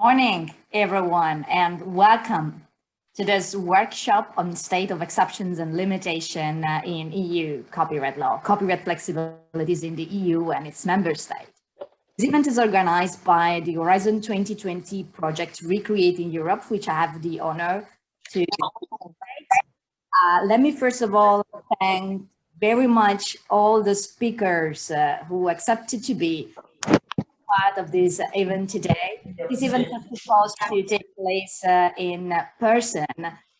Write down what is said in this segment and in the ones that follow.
Morning, everyone, and welcome to this workshop on state of exceptions and limitation in EU copyright law, copyright flexibilities in the EU and its member state. This event is organized by the Horizon 2020 project Recreating Europe, which I have the honor to let me first of all thank very much all the speakers who accepted to be part of this event today. This event was supposed to take place in person,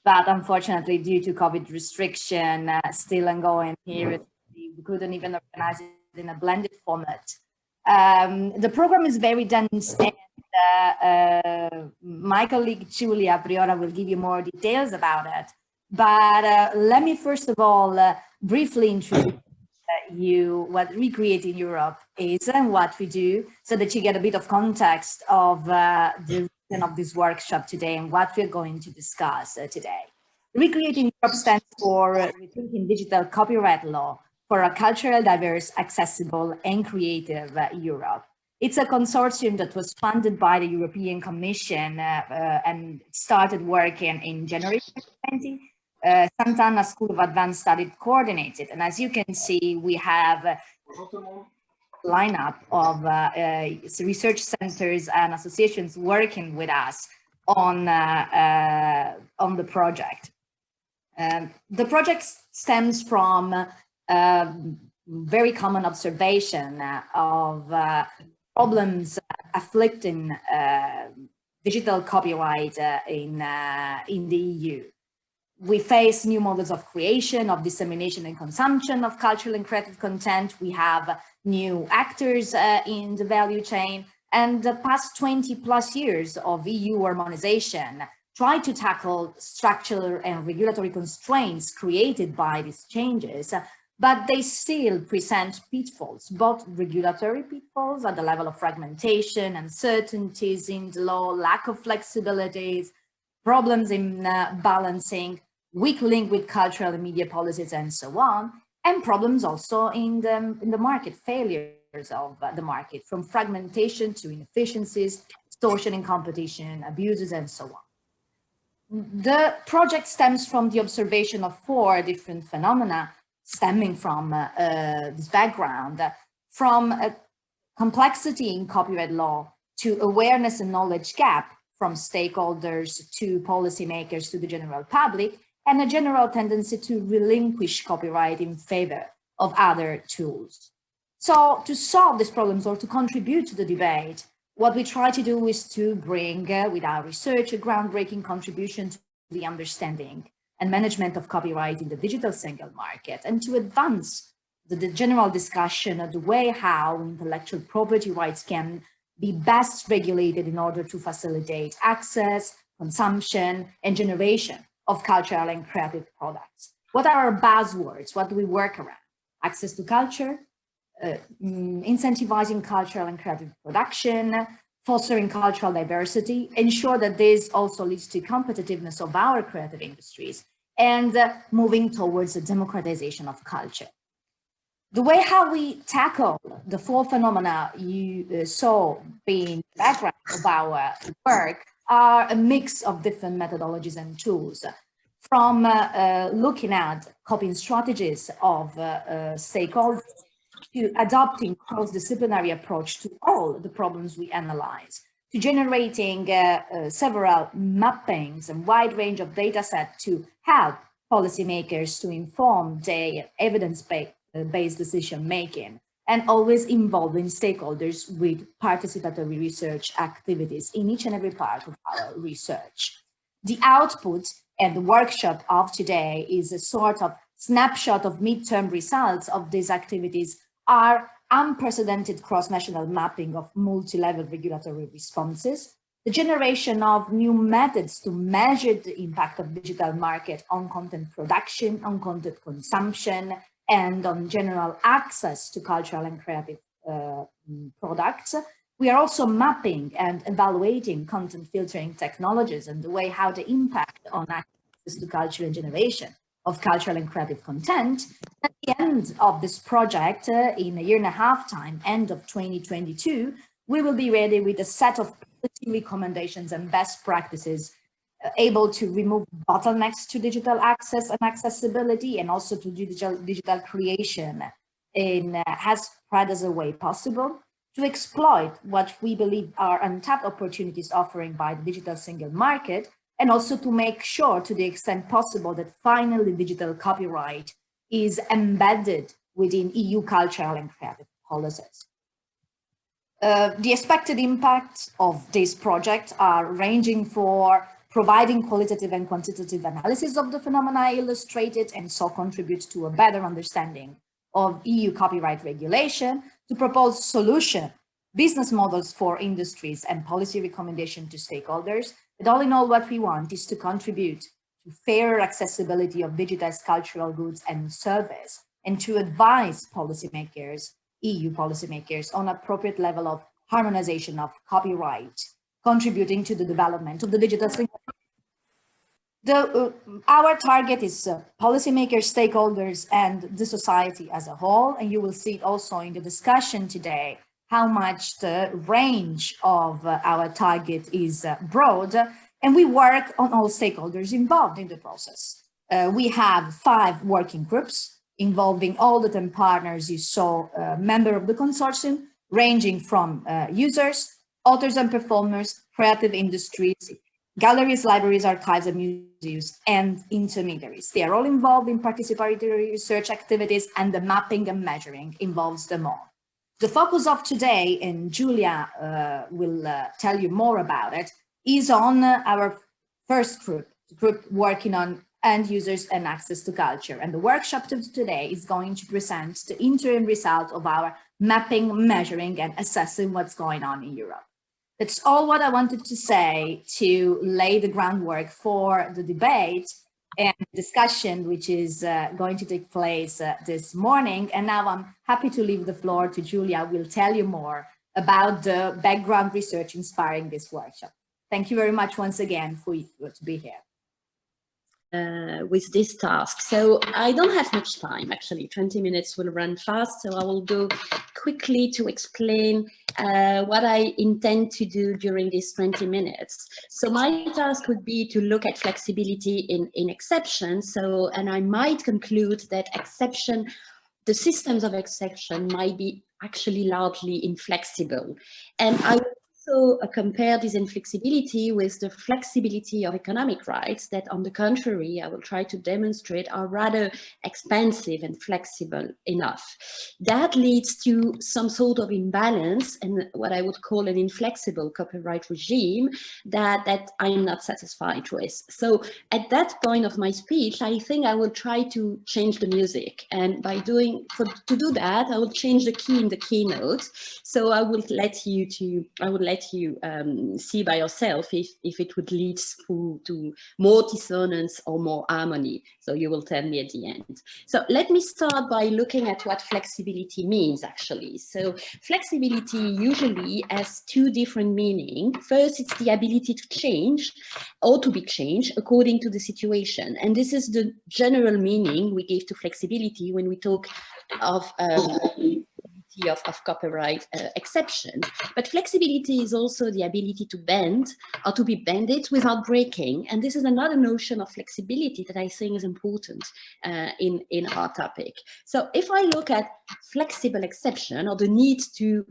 but unfortunately, due to COVID restriction still ongoing here, we couldn't even organize it in a blended format. The program is very dense, and my colleague Giulia Priora will give you more details about it. But let me first of all briefly introduce you what Recreating Europe is and what we do, so that you get a bit of context of the reason of this workshop today and what we're going to discuss today. Recreating Europe stands for Rethinking Digital Copyright Law for a cultural, diverse, accessible and creative Europe. It's a consortium that was funded by the European Commission and started working in January 2020. Sant'Anna School of Advanced Study coordinated, and as you can see, we have a lineup of research centers and associations working with us on the project. The project stems from very common observation of problems afflicting digital copyright in the EU. We face new models of creation, of dissemination and consumption of cultural and creative content. We have new actors in the value chain, and the past 20 plus years of EU harmonization try to tackle structural and regulatory constraints created by these changes, but they still present pitfalls, both regulatory pitfalls at the level of fragmentation, uncertainties in the law, lack of flexibilities, problems in balancing, weak link with cultural and media policies and so on, and problems also in the market, failures of the market, from fragmentation to inefficiencies, distortion in competition, abuses and so on. The project stems from the observation of 4 different phenomena stemming from this background, from complexity in copyright law to awareness and knowledge gap from stakeholders to policymakers to the general public, and a general tendency to relinquish copyright in favor of other tools. So to solve these problems or to contribute to the debate, what we try to do is to bring, with our research, a groundbreaking contribution to the understanding and management of copyright in the digital single market, and to advance the general discussion of the way how intellectual property rights can be best regulated in order to facilitate access, consumption, and generation of cultural and creative products. What are our buzzwords? What do we work around? Access to culture, incentivizing cultural and creative production, fostering cultural diversity, ensure that this also leads to competitiveness of our creative industries, and moving towards the democratization of culture. The way how we tackle the 4 phenomena you saw being the background of our work are a mix of different methodologies and tools, from looking at copying strategies of stakeholders to adopting cross-disciplinary approach to all the problems we analyze, to generating several mappings and wide range of data sets to help policymakers to inform their evidence-based decision-making, and always involving stakeholders with participatory research activities in each and every part of our research. The output and the workshop of today is a sort of snapshot of midterm results of these activities are unprecedented cross-national mapping of multi-level regulatory responses, the generation of new methods to measure the impact of digital market on content production, on content consumption, and on general access to cultural and creative products. We are also mapping and evaluating content filtering technologies and the way how they impact on access to culture and generation of cultural and creative content. At the end of this project, in a year and a half time, end of 2022, we will be ready with a set of policy recommendations and best practices able to remove bottlenecks to digital access and accessibility, and also to digital creation in as spread as a way possible, to exploit what we believe are untapped opportunities offering by the digital single market, and also to make sure, to the extent possible, that finally digital copyright is embedded within EU cultural and creative policies. The expected impacts of this project are ranging for providing qualitative and quantitative analysis of the phenomena illustrated, and so contribute to a better understanding of EU copyright regulation, to propose solution, business models for industries, and policy recommendation to stakeholders. But all in all, what we want is to contribute to fairer accessibility of digitized cultural goods and service, and to advise policymakers, EU policymakers, on appropriate level of harmonization of copyright, contributing to the development of the digital single market. Our target is policymakers, stakeholders, and the society as a whole. And you will see it also in the discussion today, how much the range of our target is broad. And we work on all stakeholders involved in the process. We have 5 working groups involving all the 10 partners you saw, member of the consortium, ranging from users, authors and performers, creative industries, galleries, libraries, archives, and museums, and intermediaries. They are all involved in participatory research activities, and the mapping and measuring involves them all. The focus of today, and Giulia will tell you more about it, is on our first group, the group working on end users and access to culture. And the workshop today is going to present the interim result of our mapping, measuring, and assessing what's going on in Europe. That's all what I wanted to say to lay the groundwork for the debate and discussion, which is going to take place this morning. And now I'm happy to leave the floor to Giulia, who will tell you more about the background research inspiring this workshop. Thank you very much once again for you to be here. With this task. So I don't have much time, actually. 20 minutes will run fast, so I will go quickly to explain what I intend to do during these 20 minutes. So my task would be to look at flexibility in exception. So, and I might conclude that exception, the systems of exception might be actually largely inflexible. And I also compare this inflexibility with the flexibility of economic rights that, on the contrary, I will try to demonstrate are rather expansive and flexible enough. That leads to some sort of imbalance and what I would call an inflexible copyright regime that I'm not satisfied with. So at that point of my speech, I think I will try to change the music. And by to do that, I will change the key in the keynote. So I will let you see by yourself if it would lead to more dissonance or more harmony. So you will tell me at the end. So let me start by looking at what flexibility means, actually. So flexibility usually has 2 different meanings. First, it's the ability to change or to be changed according to the situation. And this is the general meaning we give to flexibility when we talk of copyright exception. But flexibility is also the ability to bend or to be bended without breaking. And this is another notion of flexibility that I think is important in our topic. So if I look at flexible exception, or the need to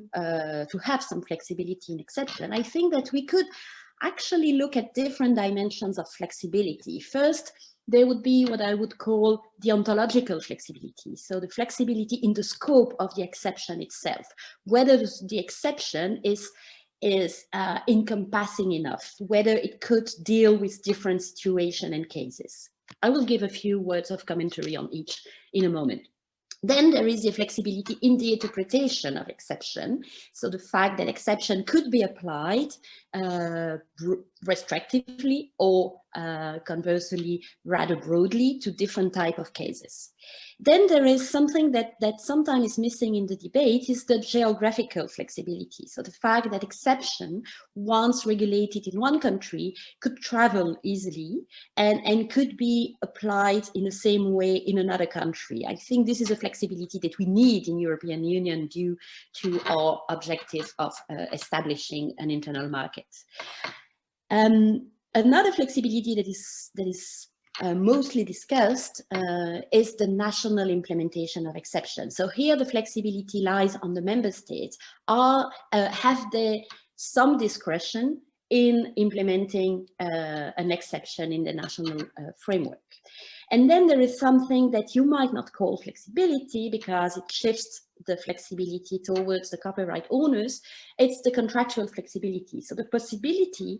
have some flexibility in exception, I think that we could actually look at different dimensions of flexibility. First, there would be what I would call the ontological flexibility. So the flexibility in the scope of the exception itself, whether the exception is encompassing enough, whether it could deal with different situations and cases. I will give a few words of commentary on each in a moment. Then there is the flexibility in the interpretation of exception. So the fact that exception could be applied restrictively or conversely rather broadly to different type of cases. Then there is something that sometimes is missing in the debate is the geographical flexibility. So the fact that exception, once regulated in one country, could travel easily and could be applied in the same way in another country. I think this is a flexibility that we need in European Union due to our objective of establishing an internal market. Another flexibility that is mostly discussed is the national implementation of exceptions. So here the flexibility lies on the member states. Have they some discretion in implementing an exception in the national framework? And then there is something that you might not call flexibility because it shifts the flexibility towards the copyright owners. It's the contractual flexibility. So the possibility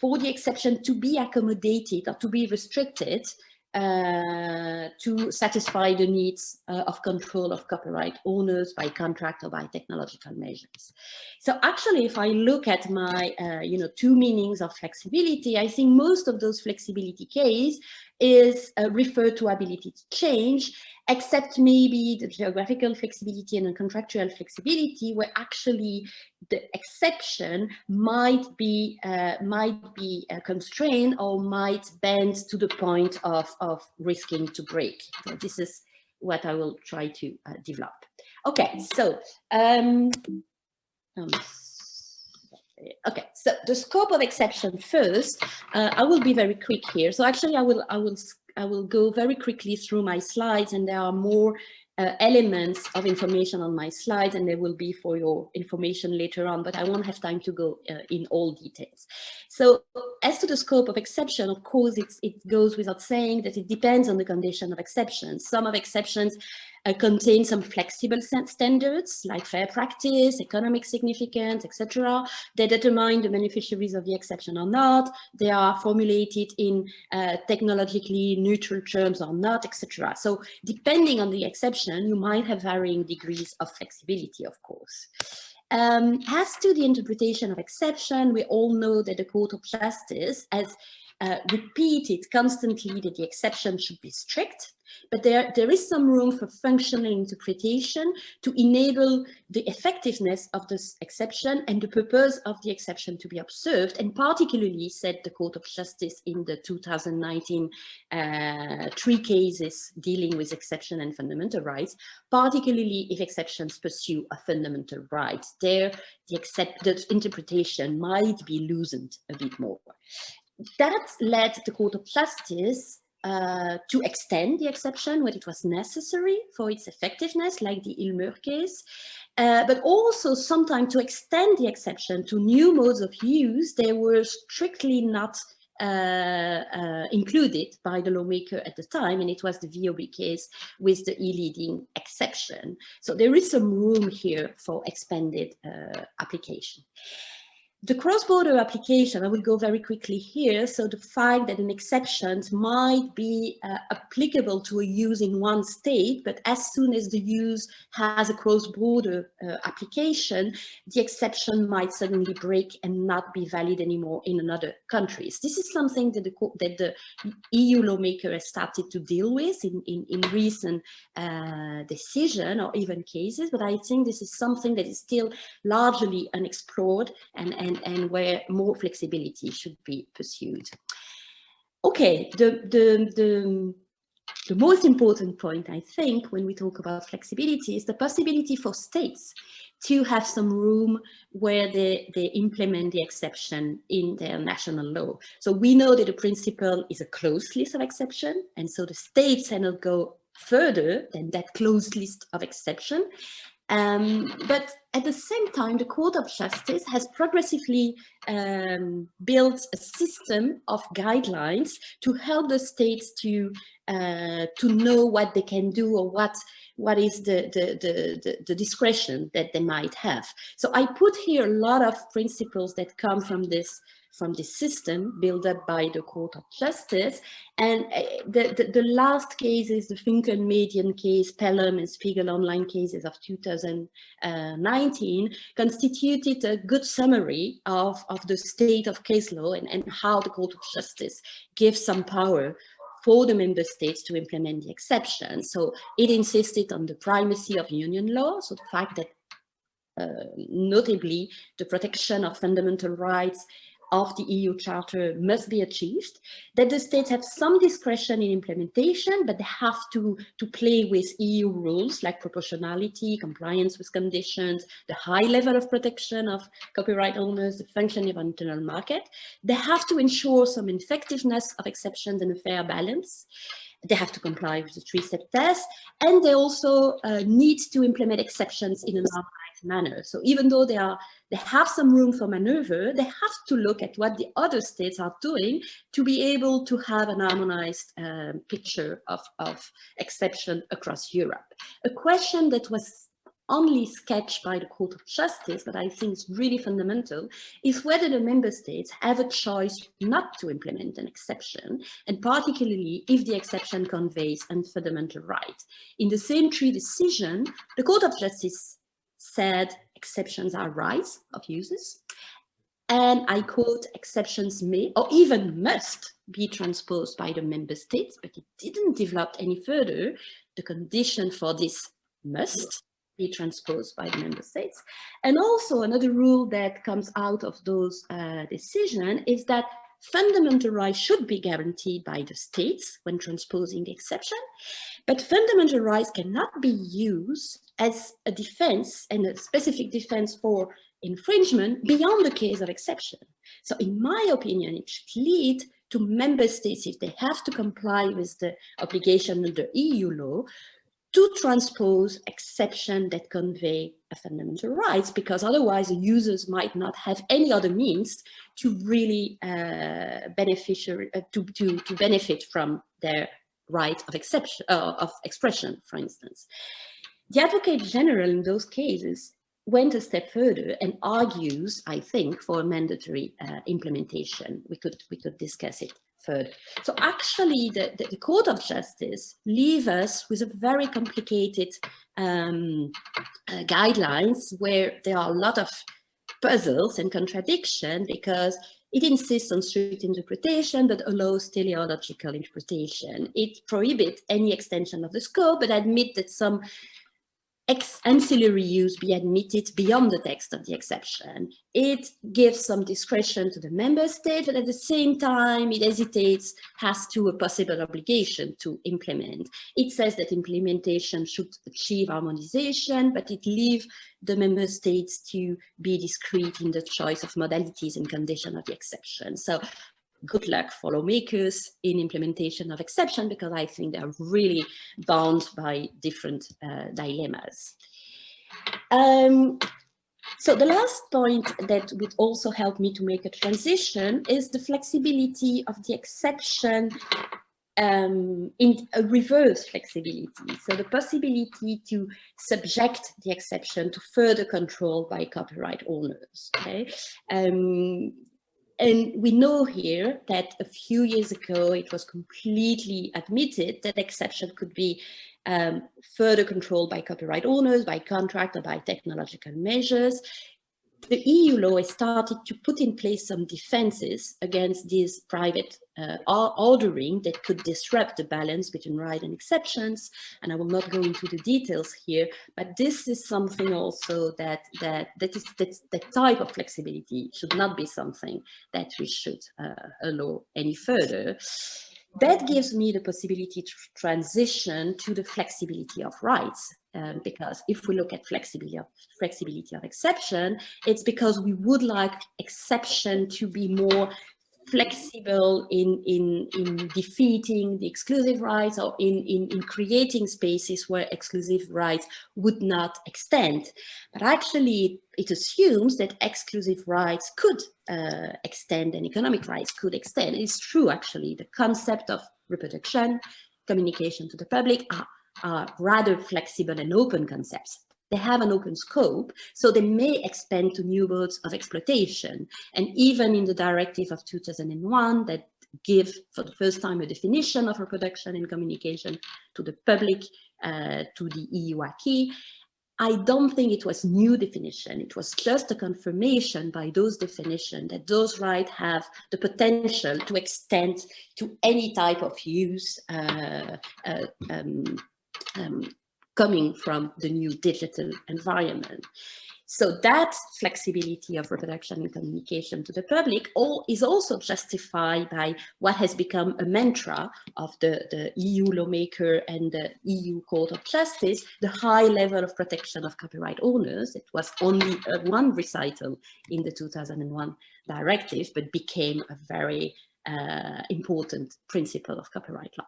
for the exception to be accommodated or to be restricted to satisfy the needs of control of copyright owners by contract or by technological measures. So actually, if I look at my two meanings of flexibility, I think most of those flexibility case is referred to ability to change, except maybe the geographical flexibility and the contractual flexibility, where actually the exception might be constrained or might bend to the point of risking to break. So this is what I will try to develop. Okay, so okay, so the scope of exception first. I will be very quick here. So actually, I will go very quickly through my slides, and there are more elements of information on my slides, and they will be for your information later on, but I won't have time to go in all details. So as to the scope of exception, of course, it goes without saying that it depends on the condition of exception. Some of exceptions contain some flexible standards like fair practice, economic significance, etc. They determine the beneficiaries of the exception or not. They are formulated in technologically neutral terms or not, etc. So depending on the exception, you might have varying degrees of flexibility, of course. As to the interpretation of exception, we all know that the Court of Justice has repeated constantly that the exception should be strict, but there is some room for functional interpretation to enable the effectiveness of this exception and the purpose of the exception to be observed, and particularly, said the Court of Justice in the 2019 3 cases dealing with exception and fundamental rights, particularly if exceptions pursue a fundamental right. There, the interpretation might be loosened a bit more. That led the Court of Justice to extend the exception when it was necessary for its effectiveness, like the Ilmer case, but also sometimes to extend the exception to new modes of use. They were strictly not included by the lawmaker at the time, and it was the VOB case with the e-leading exception. So there is some room here for expanded application. The cross-border application, I will go very quickly here. So the fact that an exception might be applicable to a use in one state, but as soon as the use has a cross-border application, the exception might suddenly break and not be valid anymore in another countries. This is something that the EU lawmaker has started to deal with in recent decision or even cases, but I think this is something that is still largely unexplored and where more flexibility should be pursued. Okay, the most important point, I think, when we talk about flexibility is the possibility for states to have some room where they implement the exception in their national law. So we know that the principle is a closed list of exception, and so the states cannot go further than that closed list of exception. But at the same time, the Court of Justice has progressively built a system of guidelines to help the states to to know what they can do or what is the discretion that they might have. So I put here a lot of principles that come from this system built up by the Court of Justice. And the last cases, the Finken Median case, Pelham and Spiegel Online cases of 2019, constituted a good summary of the state of case law and how the Court of Justice gives some power for the member states to implement the exception. So it insisted on the primacy of union law, so the fact that notably the protection of fundamental rights of the EU Charter must be achieved, that the states have some discretion in implementation, but they have to play with EU rules like proportionality, compliance with conditions, the high level of protection of copyright owners, the functioning of an internal market. They have to ensure some effectiveness of exceptions and a fair balance. They have to comply with the three-step test, and they also need to implement exceptions in an harmonized manner. So even though they have some room for maneuver, they have to look at what the other states are doing to be able to have an harmonized picture of exception across Europe. A question that was only sketched by the Court of Justice, but I think is really fundamental, is whether the member states have a choice not to implement an exception, and particularly if the exception conveys a fundamental right. In the same three decision, the Court of Justice said exceptions are rights of users, and I quote, exceptions may or even must be transposed by the member states, but it didn't develop any further the condition for this must be transposed by the member states. And also another rule that comes out of those decisions is that fundamental rights should be guaranteed by the states when transposing the exception, but fundamental rights cannot be used as a defense and a specific defense for infringement beyond the case of exception. So in my opinion, it should lead to member states, if they have to comply with the obligation under EU law, to transpose exception that convey a fundamental rights, because otherwise the users might not have any other means to really to benefit from their right of exception of expression, for instance. The Advocate General in those cases went a step further and argues, I think, for a mandatory implementation. We could discuss it further. So actually, the Court of Justice leaves us with a very complicated guidelines where there are a lot of puzzles and contradiction, because it insists on strict interpretation but allows teleological interpretation. It prohibits any extension of the scope but admits that some ancillary use be admitted beyond the text of the exception. It gives some discretion to the member state, but at the same time, it hesitates as to a possible obligation to implement. It says that implementation should achieve harmonization, but it leaves the member states to be discreet in the choice of modalities and conditions of the exception. So good luck for lawmakers in implementation of exception, because I think they are really bound by different dilemmas. So the last point that would also help me to make a transition is the flexibility of the exception in a reverse flexibility. So the possibility to subject the exception to further control by copyright owners. Okay? And we know here that a few years ago, it was completely admitted that exception could be further controlled by copyright owners, by contract, or by technological measures. The EU law has started to put in place some defenses against this private ordering that could disrupt the balance between right and exceptions. And I will not go into the details here, but this is something also that type of flexibility should not be something that we should allow any further. That gives me the possibility to transition to the flexibility of rights. Because if we look at flexibility of exception, it's because we would like exception to be more flexible in defeating the exclusive rights, or in creating spaces where exclusive rights would not extend. But actually, it assumes that exclusive rights could extend and economic rights could extend. It's true, actually. The concept of reproduction communication to the public are rather flexible and open concepts. They have an open scope, so they may expand to new modes of exploitation. And even in the directive of 2001 that give for the first time a definition of reproduction and communication to the public, to the EU acquis, I don't think it was new definition. It was just a confirmation by those definitions that those rights have the potential to extend to any type of use coming from the new digital environment. So that flexibility of reproduction and communication to the public is also justified by what has become a mantra of the EU lawmaker and the EU Court of Justice, the high level of protection of copyright owners. It was only one recital in the 2001 directive, but became a very important principle of copyright law.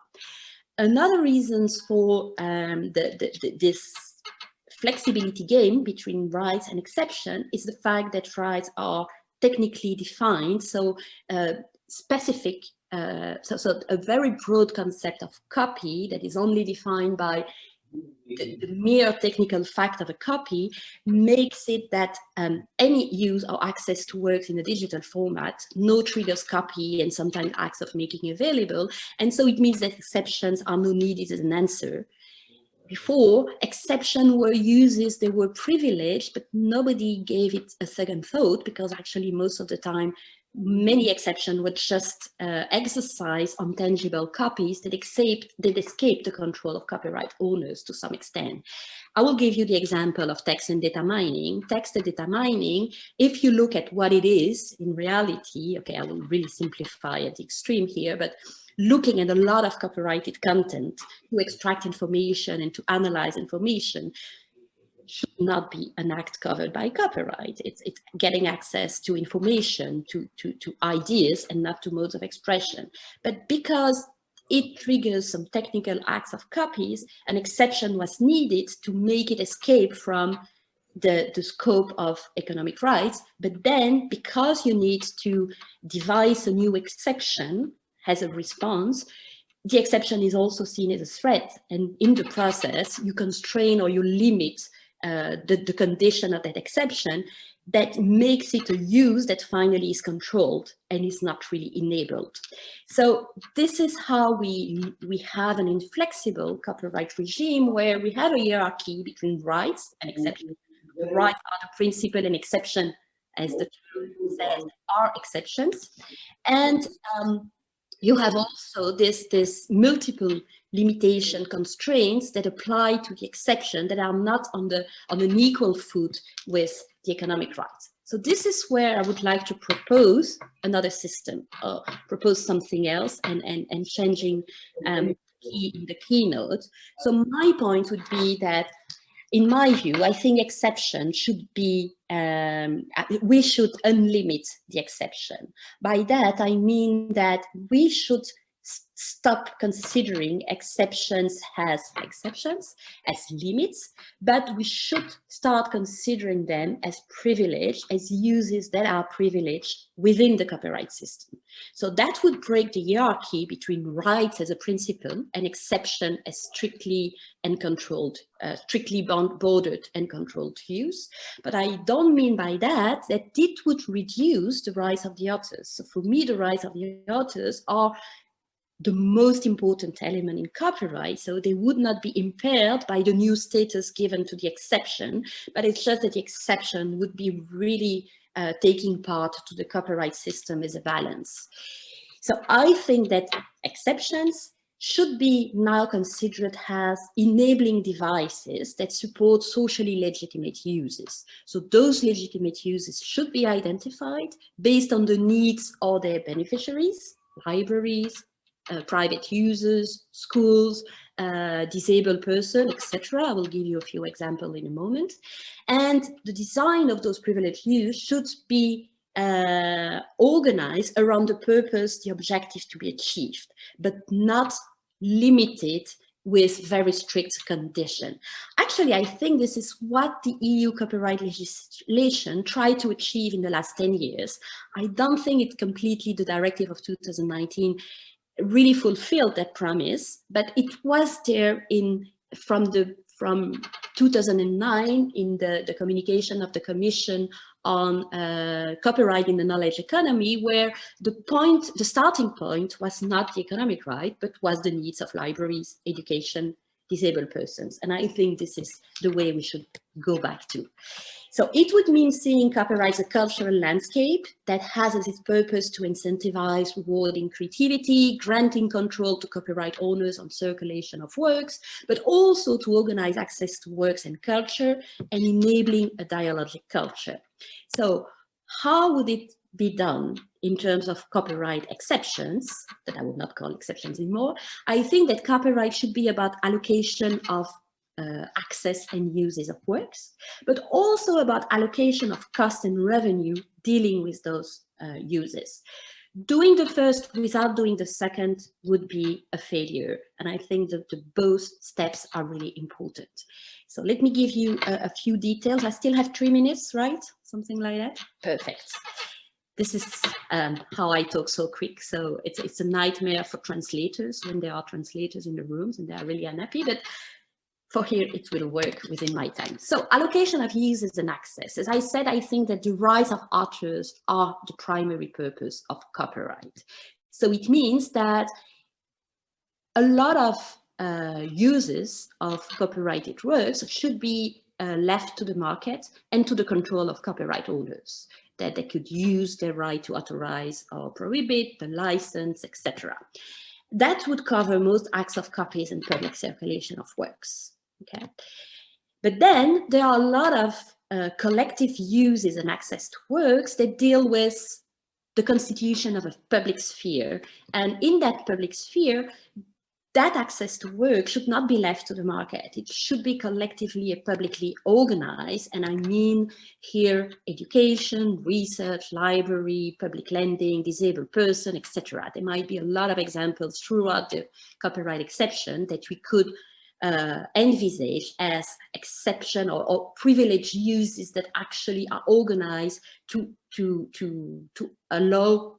Another reasons for this flexibility game between rights and exception is the fact that rights are technically defined, so specific, so a very broad concept of copy that is only defined by the mere technical fact of a copy makes it that any use or access to works in a digital format, no triggers copy and sometimes acts of making available. And so it means that exceptions are no needed as an answer. Before, exceptions were uses, they were privileged, but nobody gave it a second thought because actually most of the time, many exceptions were just exercised on tangible copies that escaped the control of copyright owners to some extent. I will give you the example of text and data mining. Text and data mining, if you look at what it is in reality, okay, I will really simplify at the extreme here, but looking at a lot of copyrighted content to extract information and to analyze information should not be an act covered by copyright. It's getting access to information, to ideas, and not to modes of expression. But because it triggers some technical acts of copies, an exception was needed to make it escape from the scope of economic rights. But then, because you need to devise a new exception as a response, the exception is also seen as a threat. And in the process, you constrain or you limit the condition of that exception that makes it a use that finally is controlled and is not really enabled. So this is how we have an inflexible copyright regime where we have a hierarchy between rights and exceptions. Rights are the principle and exception, as the term says, are exceptions. And you have also this multiple limitation constraints that apply to the exception that are not on an equal foot with the economic rights. So this is where I would like to propose another system, or propose something else, and changing in the keynote. So my point would be that, in my view, I think exception should be, we should unlimit the exception. By that, I mean that we should stop considering exceptions, as limits, but we should start considering them as privilege, as uses that are privileged within the copyright system. So that would break the hierarchy between rights as a principle and exception as strictly and controlled, strictly bordered and controlled use. But I don't mean by that it would reduce the rights of the authors. So for me, the rights of the authors are the most important element in copyright, so they would not be impaired by the new status given to the exception, but it's just that the exception would be really taking part to the copyright system as a balance. So I think that exceptions should be now considered as enabling devices that support socially legitimate uses. So those legitimate uses should be identified based on the needs of their beneficiaries, libraries, private users, schools, disabled person, etc. I will give you a few examples in a moment. And the design of those privileged use should be organized around the purpose, the objective to be achieved, but not limited with very strict condition. Actually, I think this is what the EU copyright legislation tried to achieve in the last 10 years. I don't think it's completely the directive of 2019 really fulfilled that promise, but it was there from 2009 in the communication of the Commission on copyright in the knowledge economy, where the starting point was not the economic right, but was the needs of libraries, education, disabled persons. And I think this is the way we should go back to. So it would mean seeing copyright as a cultural landscape that has as its purpose to incentivize rewarding creativity, granting control to copyright owners on circulation of works, but also to organize access to works and culture and enabling a dialogic culture. So how would it be done in terms of copyright exceptions, that I would not call exceptions anymore? I think that copyright should be about allocation of access and uses of works, but also about allocation of cost and revenue dealing with those uses. Doing the first without doing the second would be a failure. And I think that both steps are really important. So let me give you a few details. I still have 3 minutes, right? Something like that. Perfect. This is how I talk so quick. So it's a nightmare for translators when there are translators in the rooms and they are really unhappy. But for here, it will work within my time. So allocation of uses and access. As I said, I think that the rights of authors are the primary purpose of copyright. So it means that a lot of uses of copyrighted works should be left to the market and to the control of copyright owners, that they could use their right to authorize or prohibit, the license, etc. That would cover most acts of copies and public circulation of works. Okay, but then there are a lot of collective uses and access to works that deal with the constitution of a public sphere. And in that public sphere, that access to work should not be left to the market. It should be collectively and publicly organized. And I mean here education, research, library, public lending, disabled person, etc. There might be a lot of examples throughout the copyright exception that we could envisage as exception or privileged uses that actually are organized to allow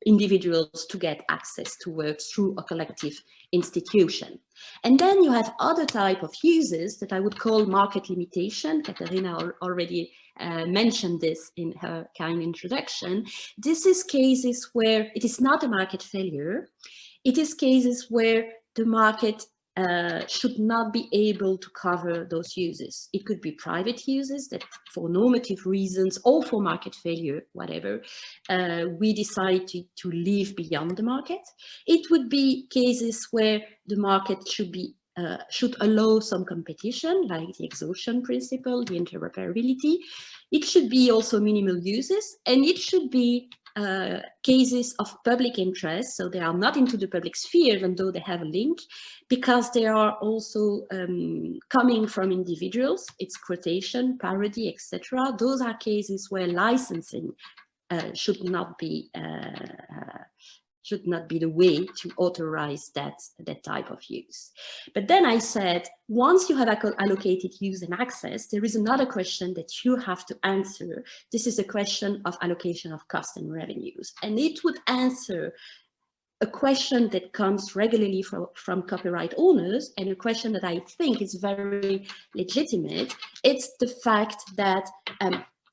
individuals to get access to works through a collective institution. And then you have other type of uses that I would call market limitation. Caterina already mentioned this in her kind introduction. This is cases where it is not a market failure. It is cases where the market should not be able to cover those uses. It could be private uses that for normative reasons or for market failure, whatever, we decide to leave beyond the market. It would be cases where the market should allow some competition, like the exhaustion principle, the interoperability. It should be also minimal uses, and it should be cases of public interest, so they are not into the public sphere, even though they have a link, because they are also coming from individuals. It's quotation, parody, etc. Those are cases where licensing should not be the way to authorize that type of use. But then I said, once you have allocated use and access, there is another question that you have to answer. This is a question of allocation of cost and revenues. And it would answer a question that comes regularly from copyright owners, and a question that I think is very legitimate. It's the fact that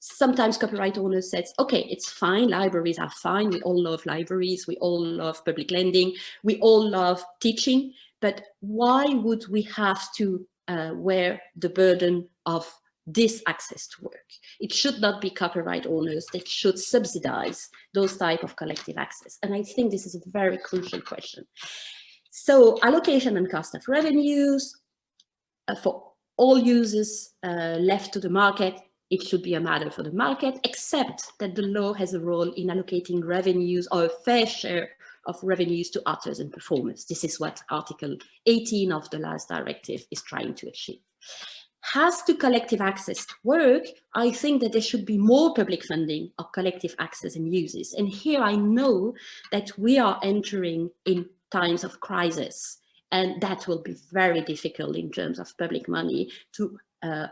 sometimes copyright owners says, okay, it's fine, libraries are fine, we all love libraries, we all love public lending, we all love teaching, but why would we have to wear the burden of this access to work? It should not be copyright owners that should subsidize those type of collective access. And I think this is a very crucial question. So allocation and cost of revenues for all users left to the market, it should be a matter for the market, except that the law has a role in allocating revenues or a fair share of revenues to authors and performers. This is what Article 18 of the last directive is trying to achieve. As to collective access to work, I think that there should be more public funding of collective access and uses. And here I know that we are entering in times of crisis, and that will be very difficult in terms of public money to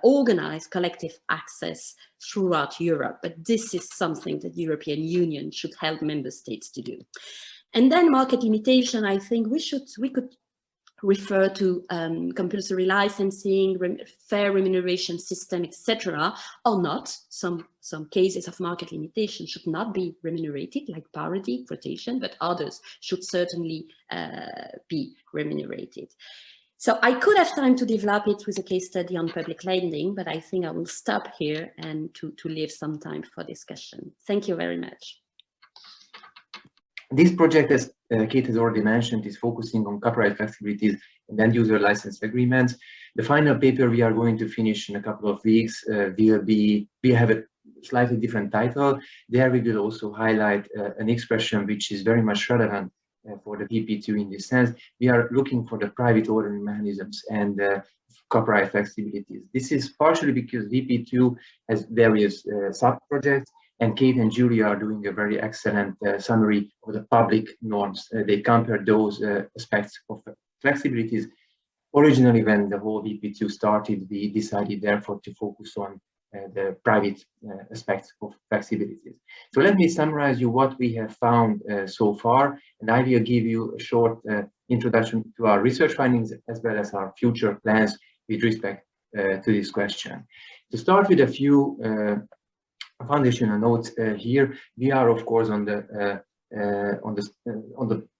organize collective access throughout Europe. But this is something that the European Union should help member states to do. And then market limitation, I think we could refer to compulsory licensing, fair remuneration system, etc., or not. Some cases of market limitation should not be remunerated, like parity, rotation, but others should certainly be remunerated. So I could have time to develop it with a case study on public lending, but I think I will stop here and to leave some time for discussion. Thank you very much. This project, as Kate has already mentioned, is focusing on copyright flexibilities and end-user license agreements. The final paper we are going to finish in a couple of weeks we have a slightly different title. There we will also highlight an expression which is very much relevant for the VP2 in this sense. We are looking for the private ordering mechanisms and copyright flexibilities. This is partially because VP2 has various sub-projects, and Kate and Julie are doing a very excellent summary of the public norms. They compare those aspects of flexibilities. Originally, when the whole VP2 started, we decided therefore to focus on the private aspects of flexibilities. So let me summarize you what we have found so far, and I will give you a short introduction to our research findings as well as our future plans with respect to this question. To start with a few foundational notes here, we are of course on the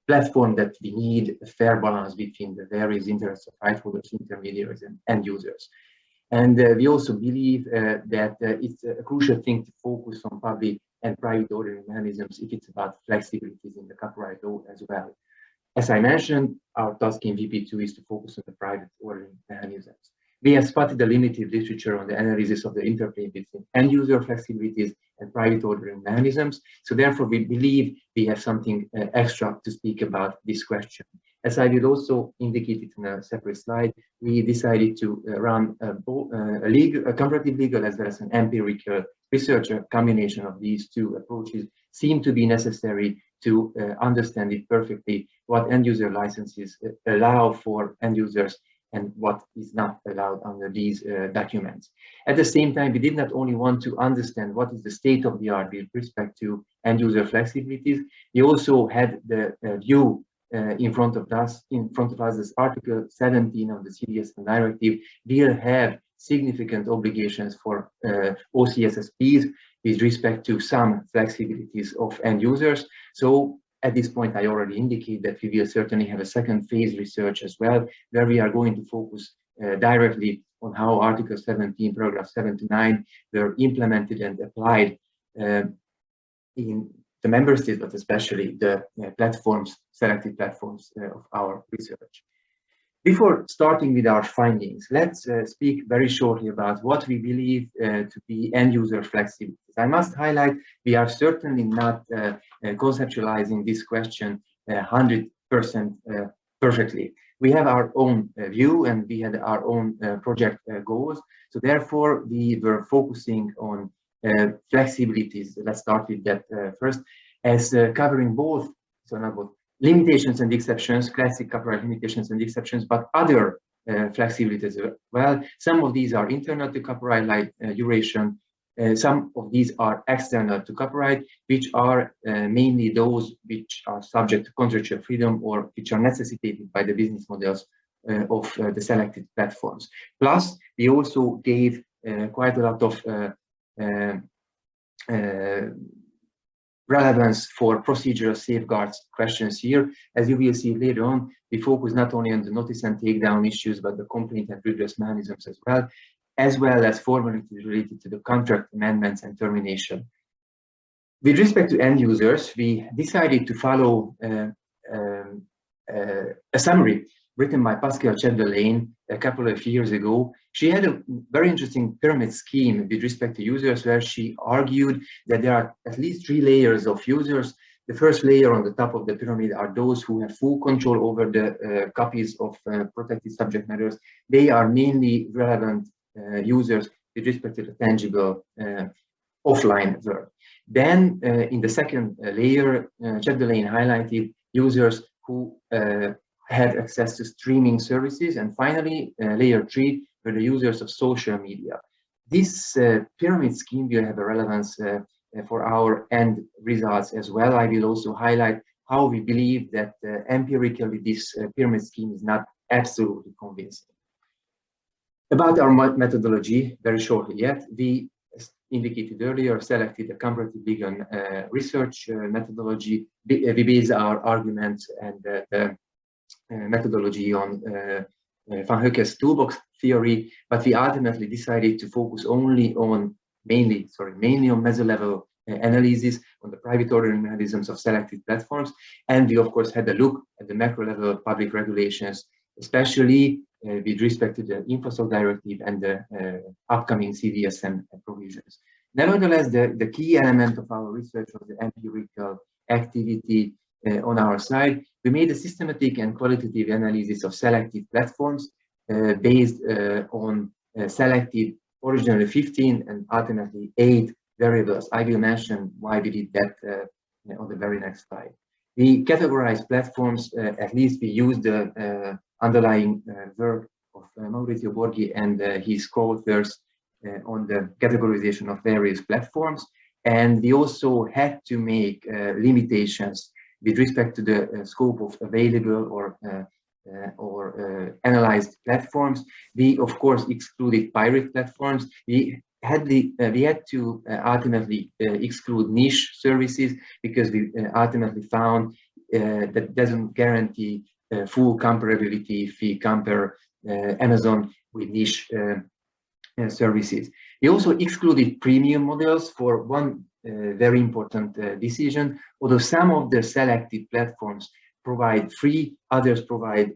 platform that we need a fair balance between the various interests of right holders, intermediaries, and end users. And we also believe that it's a crucial thing to focus on public and private ordering mechanisms if it's about flexibilities in the copyright law as well. As I mentioned, our task in VP2 is to focus on the private ordering mechanisms. We have spotted the limited literature on the analysis of the interplay between end-user flexibilities and private ordering mechanisms. So therefore, we believe we have something extra to speak about this question. As I will also indicate it in a separate slide, we decided to run a comparative legal as well as an empirical research. A combination of these two approaches seem to be necessary to understand it perfectly, what end-user licenses allow for end users and what is not allowed under these documents. At the same time, we did not only want to understand what is the state of the art with respect to end-user flexibilities, we also had the view in front of us as Article 17 of the CDSM directive will have significant obligations for OCSSPs with respect to some flexibilities of end users. So at this point, I already indicate that we will certainly have a second phase research as well, where we are going to focus directly on how Article 17, paragraph 7 to 9 were implemented and applied in the member states, but especially the selected platforms of our research. Before starting with our findings, let's speak very shortly about what we believe to be end-user flexibilities. I must highlight, we are certainly not conceptualizing this question 100% perfectly. We have our own view and we had our own project goals. So therefore, we were focusing on flexibilities. Let's start with that first, as covering both, so not both, limitations and exceptions, classic copyright limitations and exceptions, but other flexibilities as well. Some of these are internal to copyright, like duration. Some of these are external to copyright, which are mainly those which are subject to contractual freedom or which are necessitated by the business models of the selected platforms. Plus, we also gave quite a lot of relevance for procedural safeguards questions here. As you will see later on, we focus not only on the notice and takedown issues, but the complaint and redress mechanisms as well as formalities related to the contract amendments and termination. With respect to end users, we decided to follow a summary written by Pascal Chapdelaine a couple of years ago. She had a very interesting pyramid scheme with respect to users, where she argued that there are at least 3 layers of users. The first layer on the top of the pyramid are those who have full control over the copies of protected subject matters. They are mainly relevant users with respect to the tangible offline work. Then in the second layer, Chapdelaine highlighted users who have access to streaming services, and finally layer 3 were the users of social media. This pyramid scheme will have a relevance for our end results as well. I will also highlight how we believe that empirically this pyramid scheme is not absolutely convincing. About our methodology, very shortly yet, we, as indicated earlier, selected a comparative legal research methodology. We base our arguments and the methodology on Van Hoekke's toolbox theory, but we ultimately decided to focus only on mainly on meso-level analysis on the private ordering mechanisms of selected platforms, and we of course had a look at the macro-level public regulations, especially with respect to the Infosoc directive and the upcoming CDSM provisions. Nevertheless, the key element of our research was the empirical activity on our side. We made a systematic and qualitative analysis of selected platforms based on selected originally 15 and ultimately 8 variables. I will mention why we did that on the very next slide. We categorized platforms, at least we used the underlying work of Maurizio Borghi and his co-authors on the categorization of various platforms. And we also had to make limitations with respect to the scope of available or analyzed platforms. We of course excluded pirate platforms. We had to ultimately exclude niche services because we ultimately found that doesn't guarantee full comparability if we compare Amazon with niche services. We also excluded premium models for one very important decision. Although some of the selected platforms provide free, others provide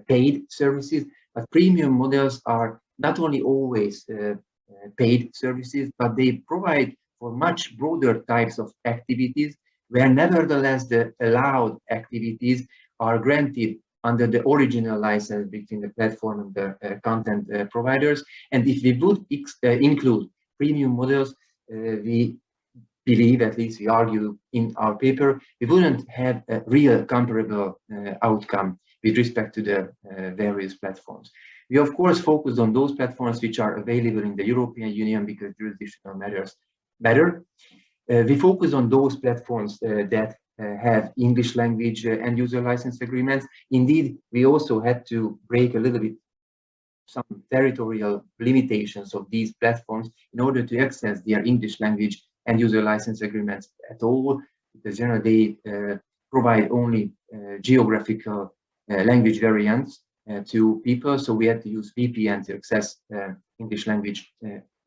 paid services, but premium models are not only always paid services, but they provide for much broader types of activities, where nevertheless the allowed activities are granted under the original license between the platform and the content providers. And if we would include premium models, we believe, at least we argue in our paper, we wouldn't have a real comparable outcome with respect to the various platforms. We of course focus on those platforms which are available in the European Union because jurisdictional matters matter. We focus on those platforms that have English language and user license agreements. Indeed, we also had to break a little bit some territorial limitations of these platforms in order to access their English language and user license agreements at all, because generally they provide only geographical language variants to people. So we had to use VPN to access English language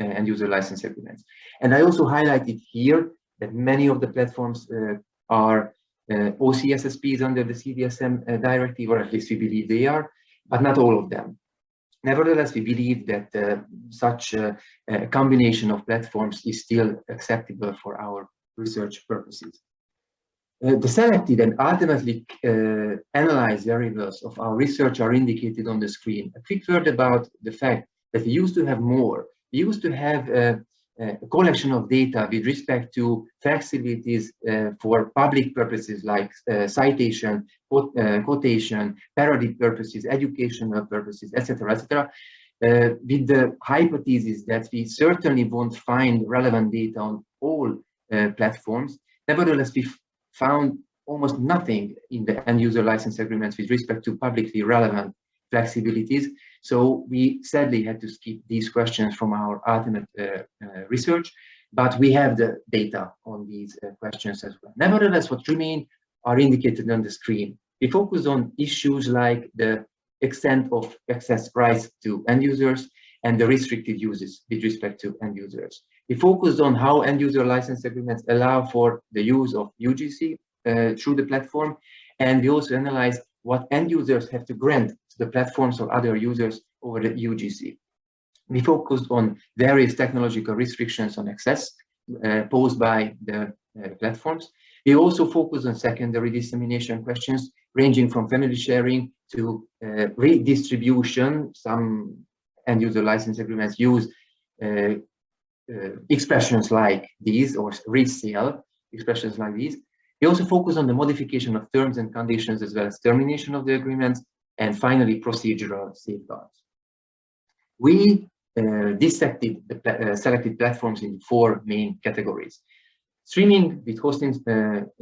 and user license agreements. And I also highlighted here that many of the platforms are OCSSPs under the CDSM directive, or at least we believe they are, but not all of them. Nevertheless, we believe that such a combination of platforms is still acceptable for our research purposes. The selected and ultimately analyzed variables of our research are indicated on the screen. A quick word about the fact that we used to have more. We used to have a collection of data with respect to flexibilities for public purposes like citation, quotation, parody purposes, educational purposes, etc., etc., with the hypothesis that we certainly won't find relevant data on all platforms. Nevertheless, we found almost nothing in the end user license agreements with respect to publicly relevant flexibilities. So we sadly had to skip these questions from our ultimate research, but we have the data on these questions as well. Nevertheless, what remain are indicated on the screen. We focus on issues like the extent of access rights to end users and the restricted uses with respect to end users. We focused on how end user license agreements allow for the use of UGC through the platform, and we also analyzed what end users have to grant to the platforms or other users over the UGC. We focused on various technological restrictions on access posed by the platforms. We also focused on secondary dissemination questions ranging from family sharing to redistribution. Some end user license agreements use expressions like these, or resale expressions like these. We also focus on the modification of terms and conditions as well as termination of the agreements, and finally procedural safeguards. We dissected the selected platforms in 4 main categories. Streaming with hosting,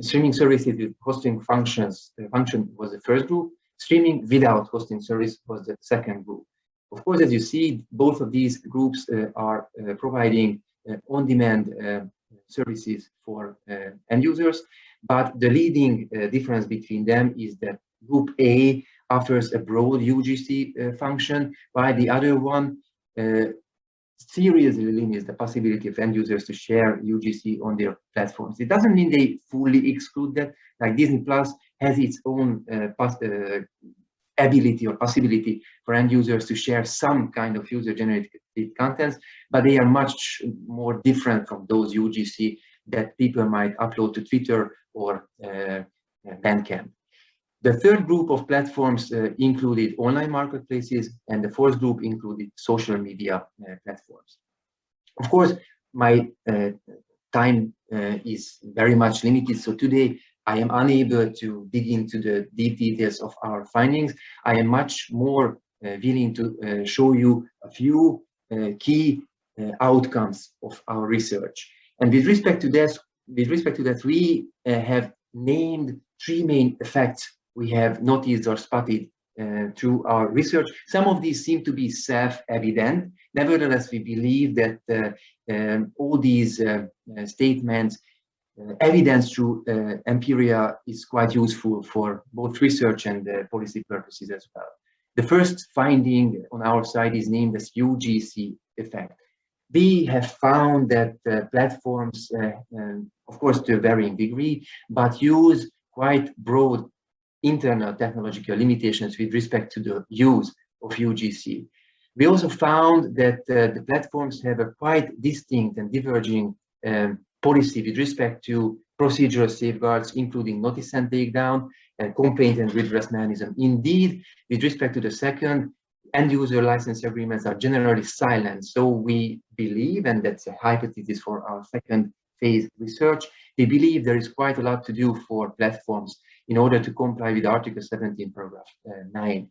streaming services with hosting functions, function was the first group. Streaming without hosting service was the second group. Of course, as you see, both of these groups are providing on-demand services for end users, but the leading difference between them is that Group A offers a broad UGC function, while the other one seriously limits the possibility of end users to share UGC on their platforms. It doesn't mean they fully exclude that, like Disney Plus has its own ability or possibility for end users to share some kind of user-generated contents, but they are much more different from those UGC that people might upload to Twitter or Bandcamp. The third group of platforms included online marketplaces, and the fourth group included social media platforms. Of course, my time is very much limited, so today I am unable to dig into the deep details of our findings. I am much more willing to show you a few key outcomes of our research. And with respect to that, we have named three main effects we have noticed or spotted through our research. Some of these seem to be self-evident. Nevertheless, we believe that all these statements, evidence through empiria, is quite useful for both research and policy purposes as well. The first finding on our side is named as UGC effect. We have found that platforms, of course to a varying degree, but use quite broad internal technological limitations with respect to the use of UGC. We also found that the platforms have a quite distinct and diverging policy with respect to procedural safeguards, including notice and takedown, complaint and redress mechanism. Indeed, with respect to the second, end user license agreements are generally silent. So we believe, and that's a hypothesis for our second phase research, we believe there is quite a lot to do for platforms in order to comply with Article 17, paragraph 9.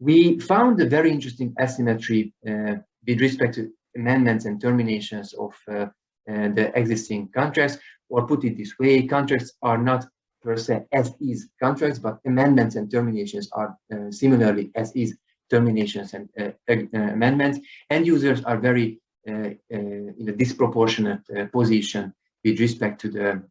We found a very interesting asymmetry with respect to amendments and terminations of the existing contracts, or put it this way, contracts are not per se as-is contracts, but amendments and terminations are similarly as-is terminations and amendments. End users are very in a disproportionate position with respect to the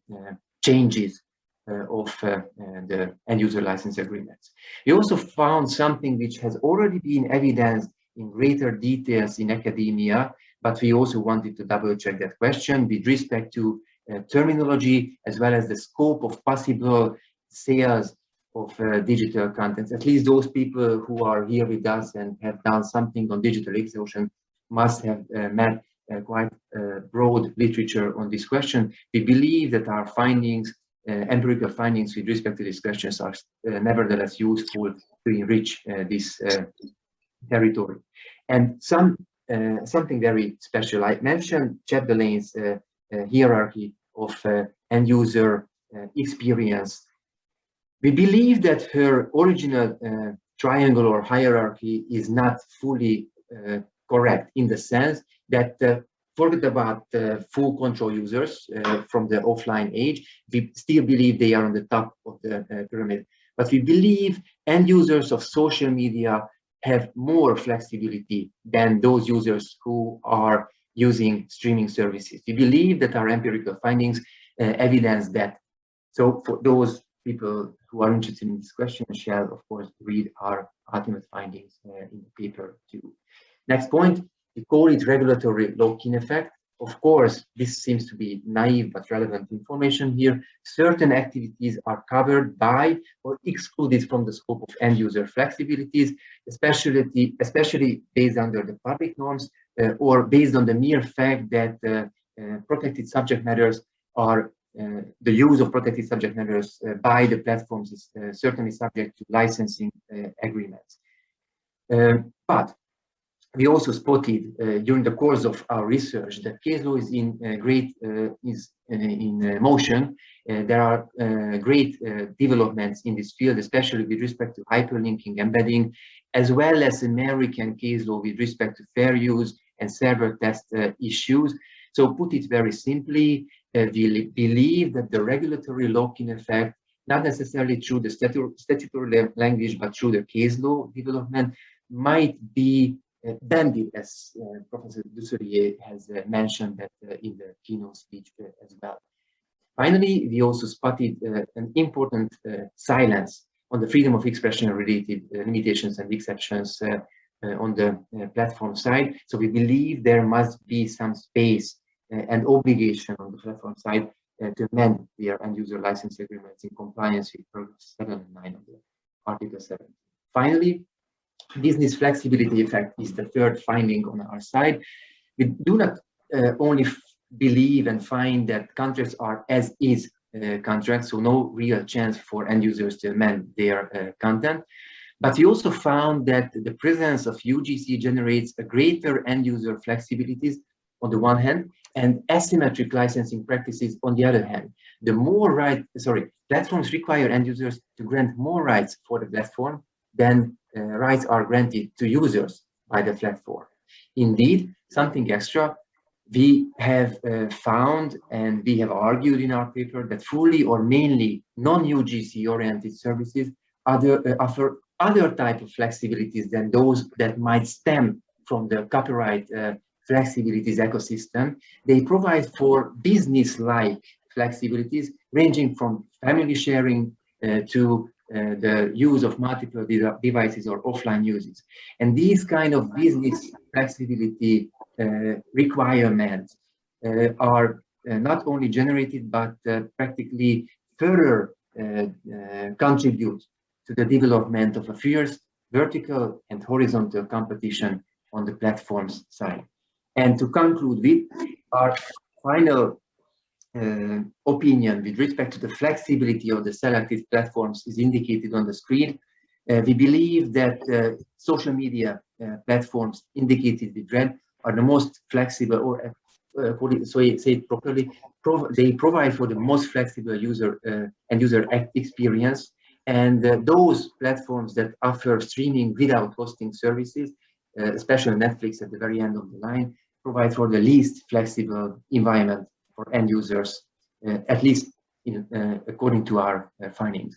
changes of the end user license agreements. We also found something which has already been evidenced in greater details in academia, but we also wanted to double check that question with respect to terminology as well as the scope of possible sales of digital contents. At least those people who are here with us and have done something on digital exhaustion must have met quite broad literature on this question. We believe that our findings, empirical findings with respect to these questions, are nevertheless useful to enrich this territory. And something very special, I mentioned Chapdelain's hierarchy of end user experience. We believe that her original triangle or hierarchy is not fully correct, in the sense that forget about full control users from the offline age. We still believe they are on the top of the pyramid, but we believe end users of social media have more flexibility than those users who are using streaming services. We believe that our empirical findings evidence that. So for those people who are interested in this question, shall of course read our ultimate findings in the paper too. Next point, we call it regulatory lock-in effect. Of course, this seems to be naive but relevant information here. Certain activities are covered by or excluded from the scope of end user flexibilities, especially based under the public norms or based on the mere fact that protected subject matters are the use of protected subject matters by the platforms is certainly subject to licensing agreements. But we also spotted during the course of our research that case law is in motion. There are great developments in this field, especially with respect to hyperlinking, embedding, as well as American case law with respect to fair use and server test issues. So put it very simply, we believe that the regulatory lock-in effect, not necessarily through the statutory language, but through the case law development, might be bended, as Professor Dusollier has mentioned that in the keynote speech as well. Finally, we also spotted an important silence on the freedom of expression related limitations and exceptions on the platform side. So we believe there must be some space and obligation on the platform side to amend their end user license agreements in compliance with paragraphs 7 and 9 of the Article 7. Finally, business flexibility effect is the third finding on our side. We do not only believe and find that contracts are as is contracts, so no real chance for end users to amend their content. But we also found that the presence of UGC generates a greater end user flexibilities on the one hand, and asymmetric licensing practices on the other hand. The more platforms require end users to grant more rights for the platform than rights are granted to users by the platform. Indeed, something extra, we have found and we have argued in our paper that fully or mainly non-UGC oriented services offer other type of flexibilities than those that might stem from the copyright flexibilities ecosystem. They provide for business-like flexibilities ranging from family sharing to the use of multiple devices or offline uses. And these kind of business flexibility requirements are not only generated, but practically further contribute to the development of a fierce vertical and horizontal competition on the platform's side. And to conclude with our final opinion with respect to the flexibility of the selected platforms is indicated on the screen. We believe that social media platforms indicated with red are the most flexible, or so say it properly, they provide for the most flexible user and user experience. And those platforms that offer streaming without hosting services, especially Netflix at the very end of the line, provide for the least flexible environment for end users, at least according to our findings.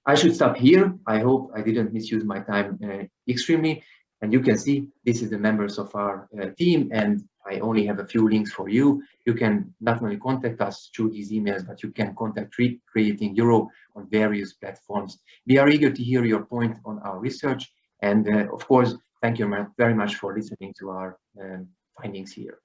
I should stop here. I hope I didn't misuse my time extremely. And you can see this is the members of our team, and I only have a few links for you. You can not only contact us through these emails, but you can contact Creating Europe on various platforms. We are eager to hear your point on our research. And of course, thank you very much for listening to our findings here.